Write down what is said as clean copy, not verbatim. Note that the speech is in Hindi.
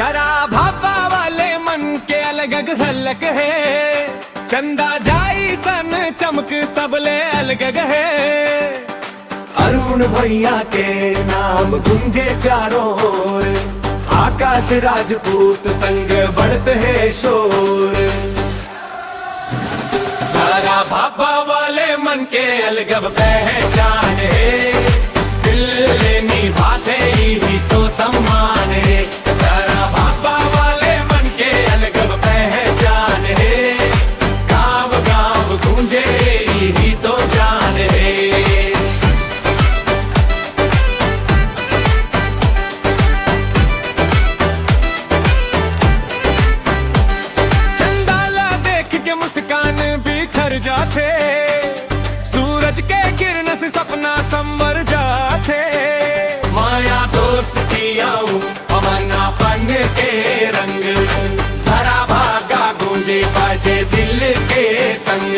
जरा भापा वाले मन के अलग झलक है, चंदा जाई सन चमक सबले अलग है। अरुण भैया के नाम गुंजे चारों ओर, आकाश राजपूत संग बढ़ते है शोर। जरा भापा वाले मन के अलग पहचान है, दिल निभाते ही तो सम्मान है। जरा भापा वाले मन के अलग पहचान है, गाँव गाँव गूंजे ही तो जान है। चंदाला देख के मुस्कान बिखर जाते, सूरज के किरण से सपना संवर जाते। माया दोस्तियाँ अमनापन के रंग, धरा भागा गूंजे बाजे दिल के संग।